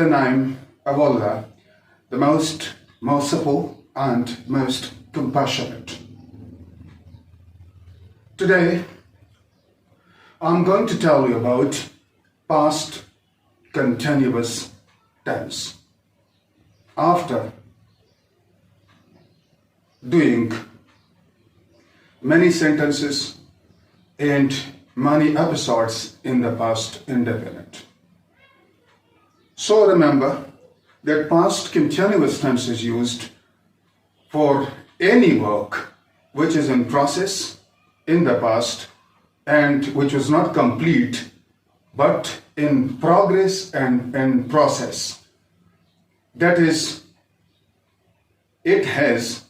the name of Allah, the most merciful and most compassionate. Today, I'm going to tell you about past continuous tense. After doing many sentences and many episodes in the past indefinite. So remember that past continuous tense is used for any work which is in process in the past and which was not complete but in progress and in process. That is, it has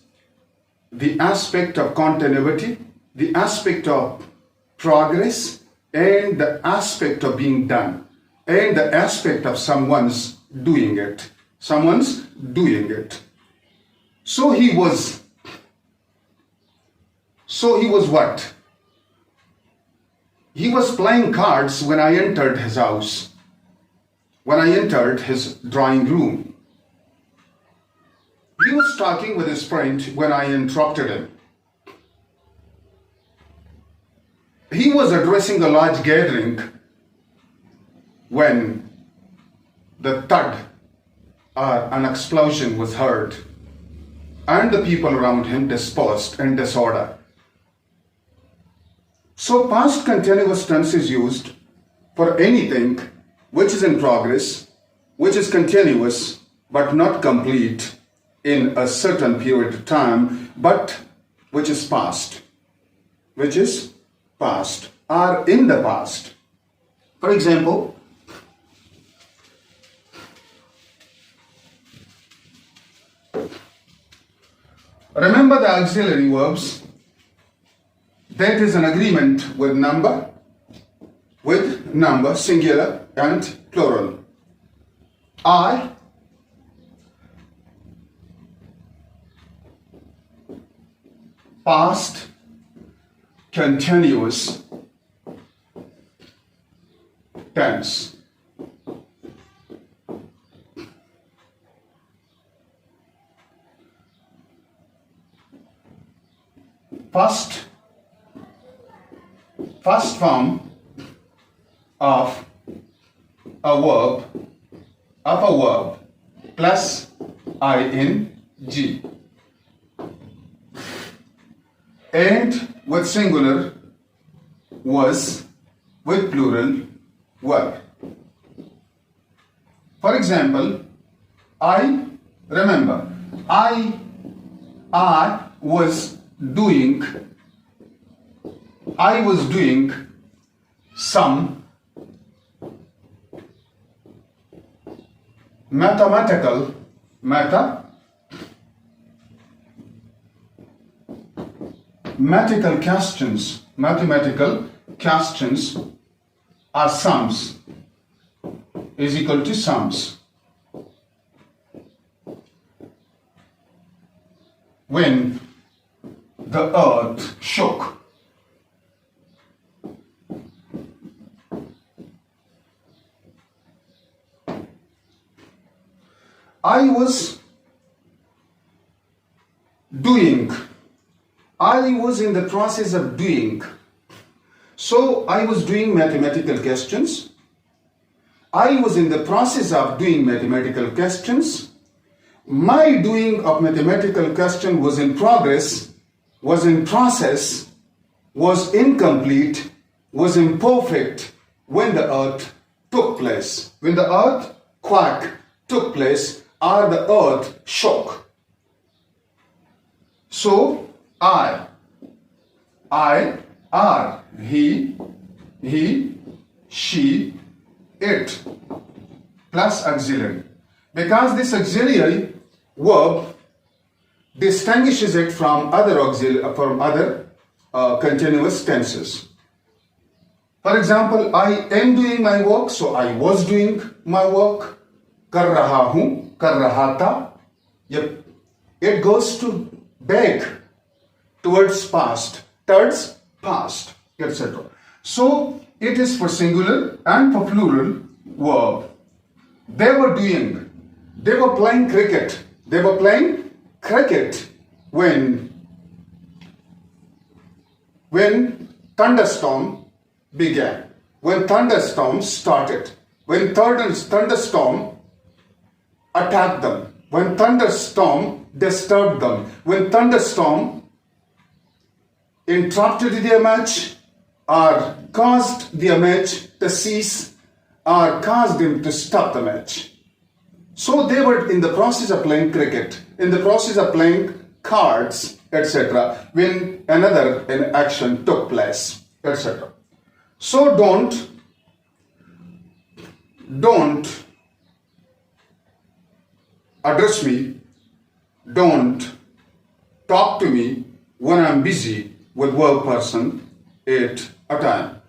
the aspect of continuity, the aspect of progress, and the aspect of being done, and the aspect of someone's doing it. Someone's doing it. So he was what? He was playing cards when I entered his house, when I entered his drawing room. He was talking with his friend when I interrupted him. He was addressing a large gathering when the thud or an explosion was heard and the people around him dispersed in disorder. So past continuous tense is used for anything which is in progress, which is continuous but not complete in a certain period of time, but which is past, or in the past. For example, remember the auxiliary verbs. That is an agreement with number, singular and plural. I, past continuous tense. First form of a verb plus ing, and with singular was with plural verb. For example, I was doing some mathematical questions are sums is equal to sums. When the earth shook. I was in the process of doing. So I was doing mathematical questions. I was in the process of doing mathematical questions. My doing of mathematical question was in progress, was in process, was incomplete, was imperfect when the earth took place. When the earth quake took place or the earth shook. So I, are, he, she, it, plus auxiliary. Because this auxiliary verb distinguishes it from other continuous tenses. For example, I am doing my work, so I was doing my work. कर रहा हूं, कर रहा था. It goes to back towards past, etc. So it is for singular and for plural verb. They were playing cricket. They were playing cricket when thunderstorm began, when thunderstorm started, when thunderstorm attacked them, when thunderstorm disturbed them, when thunderstorm interrupted their match or caused their match to cease or caused them to stop the match. So they were in the process of playing cricket, in the process of playing cards, etc., when another action took place, etc. So don't address me, don't talk to me when I'm busy with work person at a time.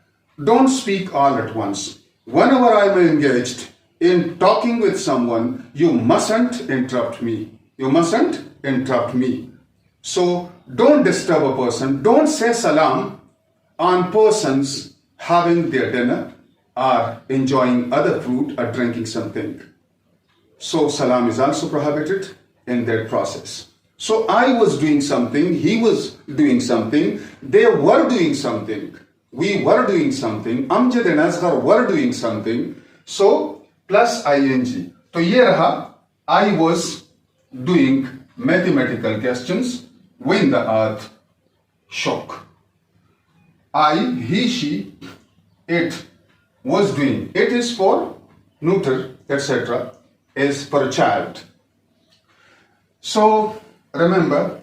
Don't speak all at once. Whenever I'm engaged in talking with someone, you mustn't interrupt me. You mustn't interrupt me. So don't disturb a person. Don't say salam on persons having their dinner or enjoying other food or drinking something. So salam is also prohibited in that process. So I was doing something, he was doing something, they were doing something, we were doing something, Amjad and Asghar were doing something. So plus ing. So ye raha, I was doing mathematical questions when the earth shook. I, he, she, it was doing. It is for neuter, etc. is for a child. So remember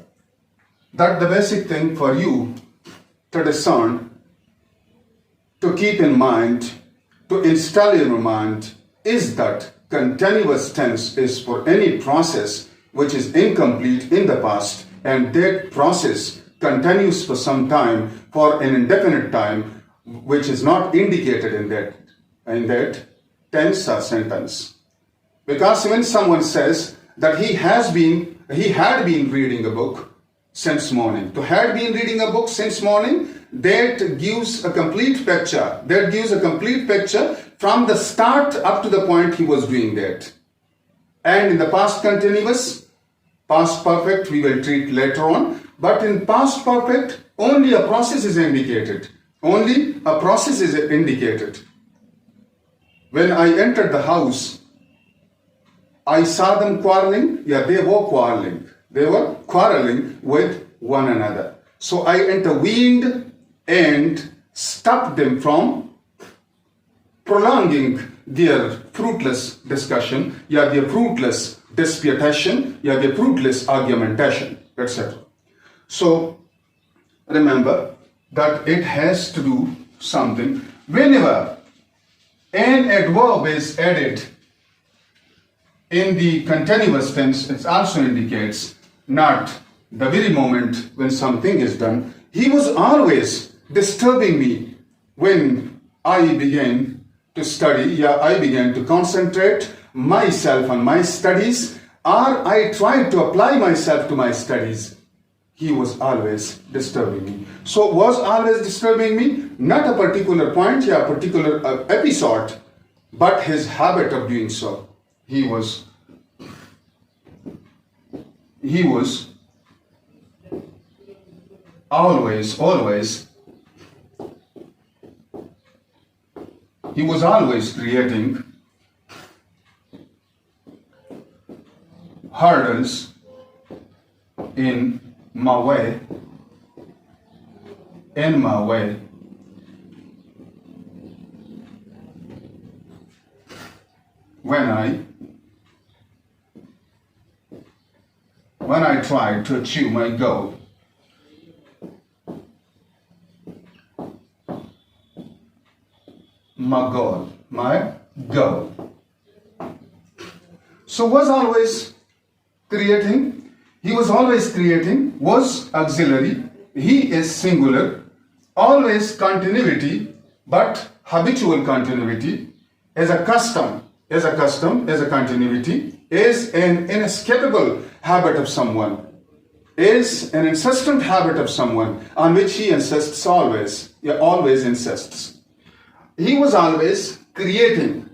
that the basic thing for you to discern, to keep in mind, to install in your mind is that continuous tense is for any process which is incomplete in the past and that process continues for some time, for an indefinite time, which is not indicated in that tense or sentence. Because when someone says that he had been reading a book since morning, to had been reading a book since morning, that gives a complete picture. That gives a complete picture from the start up to the point he was doing that. And in the past continuous, past perfect we will treat later on, but in past perfect only a process is indicated. Only a process is indicated. When I entered the house, I saw them quarreling. Yeah, they were quarreling. They were quarreling with one another. So I intervened and stopped them from prolonging their fruitless discussion, their fruitless disputation, their fruitless argumentation, etc. So remember that it has to do something. Whenever an adverb is added in the continuous tense, it also indicates not the very moment when something is done. He was always disturbing me when I began to study, I began to concentrate myself on my studies, or I tried to apply myself to my studies. He was always disturbing me. So was always disturbing me, not a particular point, a particular episode, but his habit of doing so. He was always creating hurdles in my way, when I tried to achieve my goal. My goal. So was always creating, he was always creating, was auxiliary, he is singular, always continuity, but habitual continuity, as a custom, as a continuity, is an inescapable habit of someone, is an insistent habit of someone on which he insists always, always insists. He was always creating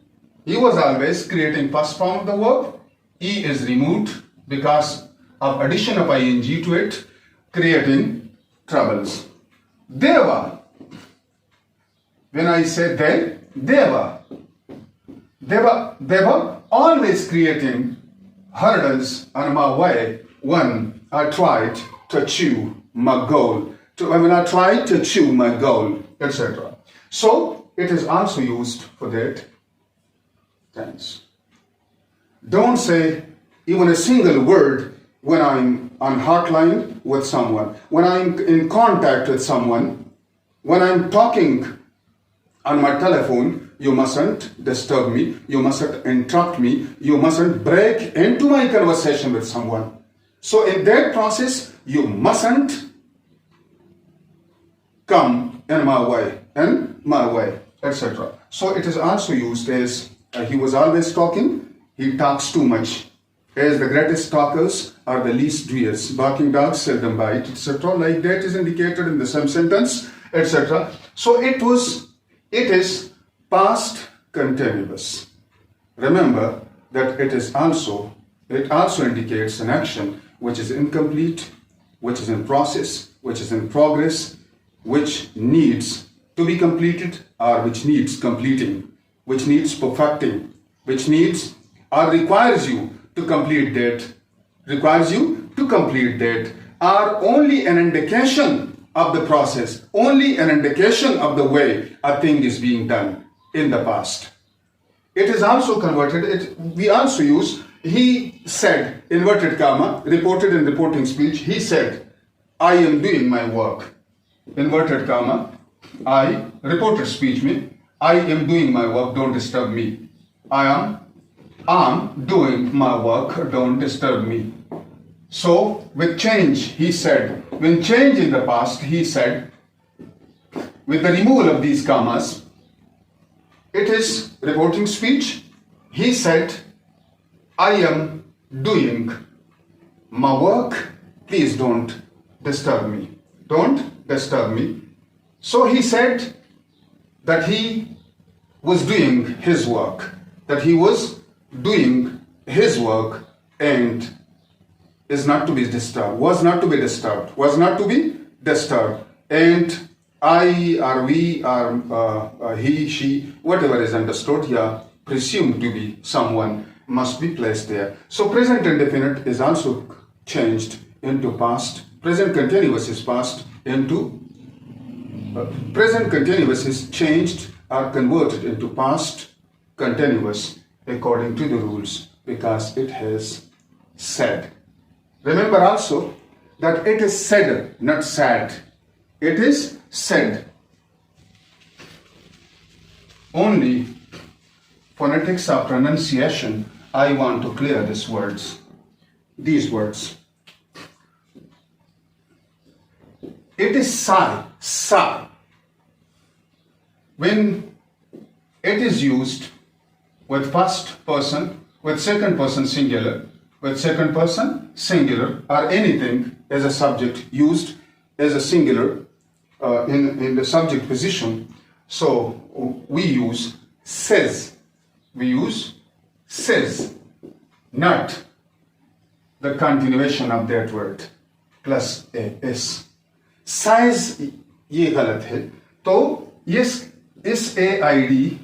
He was always creating past form of the verb. E is removed because of addition of ing to it, creating troubles. Deva. When I say they were always creating hurdles on my way when I tried to achieve my goal. When I tried to achieve my goal, etc. So it is also used for that tense. Don't say even a single word when I'm on hotline with someone, when I'm in contact with someone, when I'm talking on my telephone. You mustn't disturb me, you mustn't interrupt me, you mustn't break into my conversation with someone. So in that process, you mustn't come in my way, etc. So it is also used as he was always talking, he talks too much. As the greatest talkers are the least doers. Barking dogs seldom bite, etc. Like that is indicated in the same sentence, etc. So it is past continuous. Remember that it also indicates an action which is incomplete, which is in process, which is in progress, which needs to be completed or which needs completing, which needs perfecting, which needs or requires you to complete that, are only an indication of the process, only an indication of the way a thing is being done in the past. It is also converted, we also use, he said, inverted comma, reported in reporting speech, he said, I am doing my work. Inverted comma, I, reported speech में, I am doing my work, don't disturb me. I am doing my work, don't disturb me. So, with change, he said, when change in the past, he said, with the removal of these commas, it is reporting speech. He said, I am doing my work, please don't disturb me. Don't disturb me. So he said that he was doing his work, and is not to be disturbed, was not to be disturbed, and I or we or he, she, whatever is understood here, presumed to be someone, must be placed there. So present indefinite is also changed into past. Present continuous is passed into present continuous is changed or converted into past continuous according to the rules, because it has said. Remember also that it is said, not sad. It is said. Only phonetics of pronunciation, I want to clear these words. It is sa. When it is used with first person, with second person singular, or anything as a subject used as a singular in the subject position, so we use says. Not the continuation of that word plus s. Size ये गलत है, तो इस AID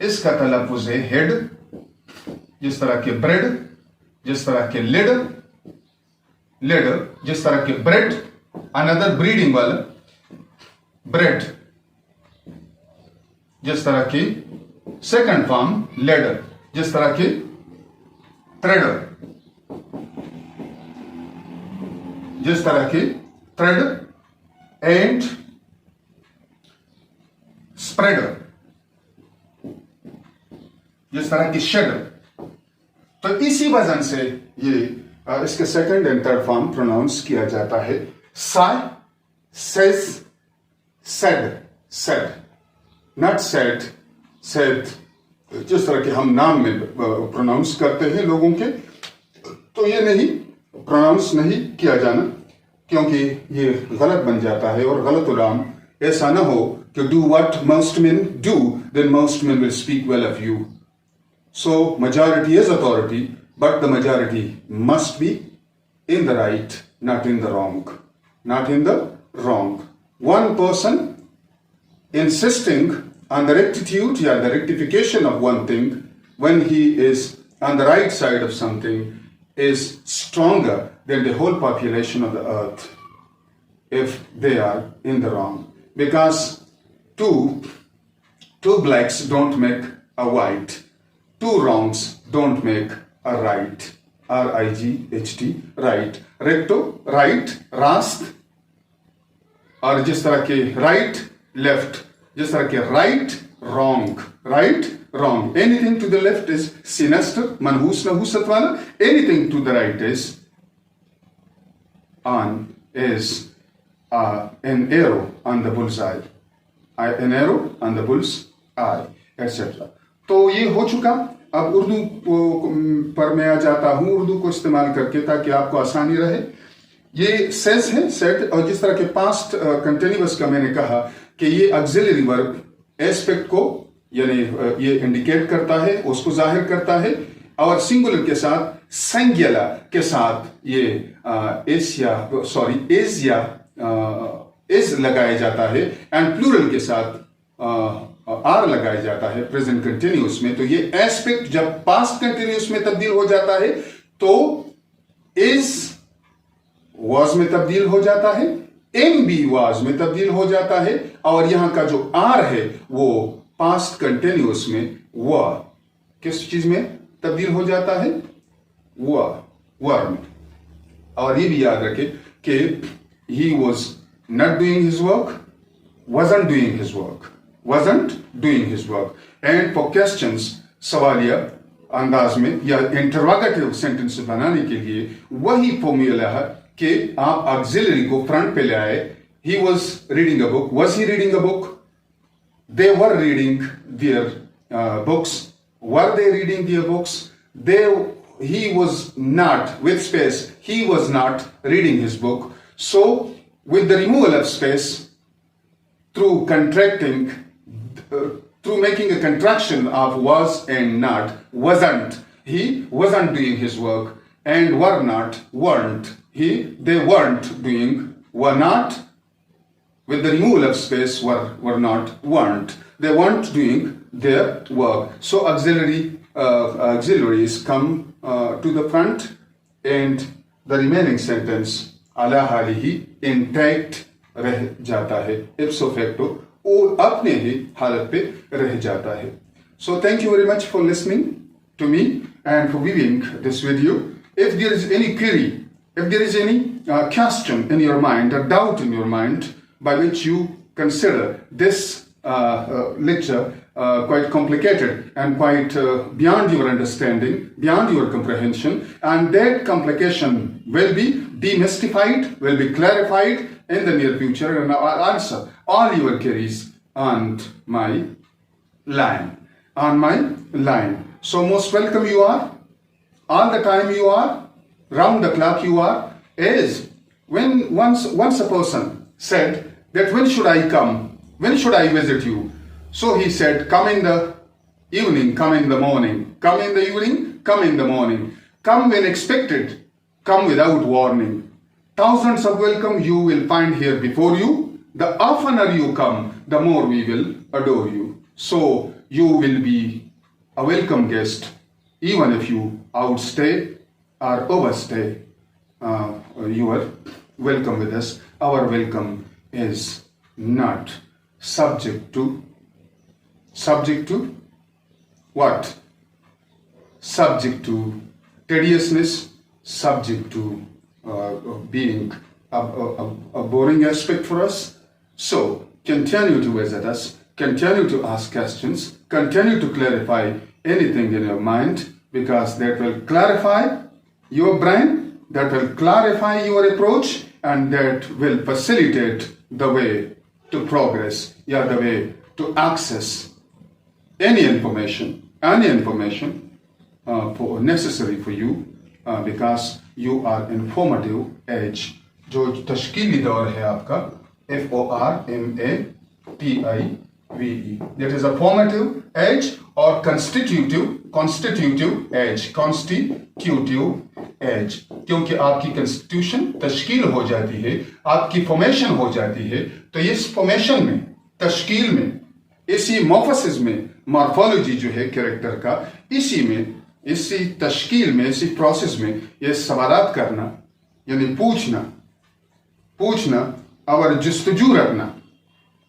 इसका तलफ़ुज़ है head, जिस तरह के ब्रेड, जिस तरह के लेड, जिस तरह के ब्रेड, अनदर ब्रीडिंग वाला ब्रेड, जिस तरह की सेकंड फॉर्म लेडर, जिस तरह की थ्रेडर, जिस तरह की थ्रेड एंड स्प्रेडर, जिस तरह की शेडर. तो इसी वजह से ये इसके second and third form pronounce किया जाता है. Say, says, said, not said, जिस तरह के हम नाम में प्रोनाउंस करते हैं लोगों के, तो ये नहीं प्रोनाउंस नहीं किया जाना, क्योंकि ये गलत बन जाता है. और गलत उलाम ऐसा ना हो कि do what most men do, then most men will speak well of you. So majority is authority, but the majority must be in the right, not in the wrong. Not in the wrong. One person insisting on the rectitude, yeah, the rectification of one thing when he is on the right side of something is stronger than the whole population of the earth if they are in the wrong. Because two blacks don't make a white. Two wrongs don't make a right. R-I-G-H-T, right. Recto, right, rast, और जिस तरह के right, left, जिस तरह के right, wrong, right, wrong. Anything to the left is sinister, manhus nahusat wala. Anything to the right is an arrow on the bullseye. An arrow on the bull's eye, etc. तो ये हो चुका. अब उर्दू पर मैं आ जाता हूँ उर्दू को इस्तेमाल करके ताकि आपको आसानी रहे. ये सेज है, सेट, और जिस तरह के पास्ट कंटिन्यूअस का मैंने कहा कि ये ऑक्सिलरी वर्ब एस्पेक्ट को यानी ये इंडिकेट करता है, उसको जाहिर करता है, और सिंगुलर के साथ सिंगुलर के साथ ये एजिया इज लगाया जाता है, एंड प्लूरल के साथ आर लगाया जाता है प्रेजेंट कंटिन्यूअस में. तो ये एस्पेक्ट जब पास्ट कंटिन्यूअस में तब्दील हो जाता है तो इज वाज में तब्दील हो जाता है, एम बी वाज में तब्दील हो जाता है, और यहां का जो आर है वो पास्ट कंटिन्यूअस में व किस चीज में तब्दील हो जाता है, वर में. और ये भी याद रखे कि he was not doing his work, wasn't doing his work. And for questions सवालिया अंदाज में या इंटरोगेटिव सेंटेंस बनाने के लिए वही फॉर्मूला है कि आप ऑक्सिलरी को फ्रंट पे ले आए. He was reading a book. Was he reading a book? They were reading their books. Were they reading their books? He was not, with space, he was not reading his book. So with the removal of space, through contracting, through making a contraction of was and not, wasn't, he wasn't doing his work, and were not, weren't, they weren't doing, were not, with the removal of space, were not, weren't, they weren't doing their work. So auxiliaries come to the front, and the remaining sentence, ala halihi, intact रह जाता है, ipso facto, और अपने ही हालत पे रह जाता है. So thank you very much for listening to me and for viewing this video. If there is any query, if there is any question in your mind, a doubt in your mind by which you consider this lecture quite complicated and quite beyond your understanding, beyond your comprehension, and that complication will be demystified, will be clarified in the near future, and I'll answer all your queries on my line. So most welcome you are, all the time you are, round the clock you are. Is when once a person said that when should I come, when should I visit you? So he said, come in the evening, come in the morning, come in the evening, come in the morning, come when expected, come without warning. Thousands of welcome you will find here before you. The oftener you come, the more we will adore you. So you will be a welcome guest, even if you outstay or overstay your welcome with us. Our welcome is not subject to what? Subject to tediousness, subject to being a boring aspect for us. So continue to visit us, continue to ask questions, continue to clarify anything in your mind, because that will clarify your brain, that will clarify your approach, and that will facilitate the way to progress, the way to access any information necessary for you, because you are informative age, जो तश्कीली दौर है आपका, FORMATIVE VE. That is a formative age or constitutive age. क्योंकि आपकी constitution तश्कील हो जाती है, आपकी फॉर्मेशन हो जाती है, तो इस फॉर्मेशन में, तश्कील में, इसी मॉर्फोसिस में, मॉर्फोलॉजी जो है कैरेक्टर का, इसी में, इसी तश्कील में, इसी प्रोसेस में ये सवालात करना, यानी पूछना और जस्तजू रखना,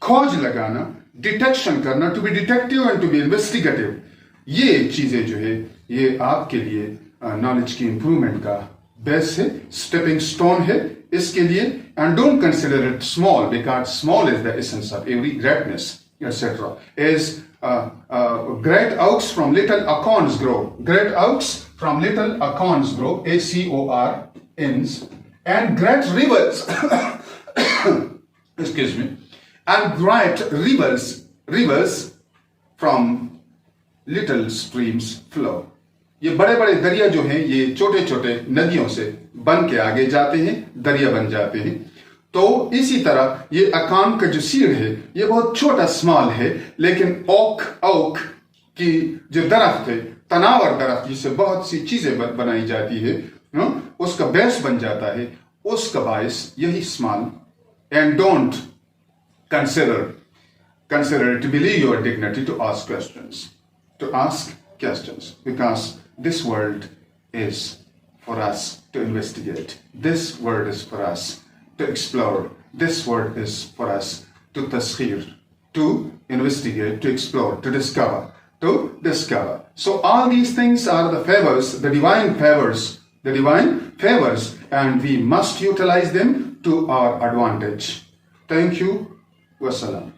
खोज लगाना, डिटेक्शन करना, to be detective and to be investigative, ये चीजें जो है ये आपके लिए नॉलेज की इंप्रूवमेंट का बेस है, स्टेपिंग स्टोन है इसके लिए. And don't consider it small, because small is the essence of every greatness, etc. As great oaks from little acorns grow. Great oaks from little acorns grow. ACORNs. And great rivers. Excuse me. And great rivers from little streams flow. ये बड़े बड़े दरिया जो हैं ये छोटे छोटे नदियों से बन के आगे जाते हैं, दरिया बन जाते हैं. तो इसी तरह ये अकान का जो सीड है ये बहुत छोटा स्मॉल है, लेकिन ओक की जो दरख्त है, तनावर दरख्त जिससे बहुत सी चीजें बनाई जाती है, उसका बेस बन जाता है, उसका बायस यही small. And don't consider it to believe your dignity to ask questions, because this world is for us to investigate. This world is for us to explore. This word is for us to taskhir, to investigate, to explore, to discover. So all these things are the favors, the divine favors, and we must utilize them to our advantage. Thank you. Wassalam.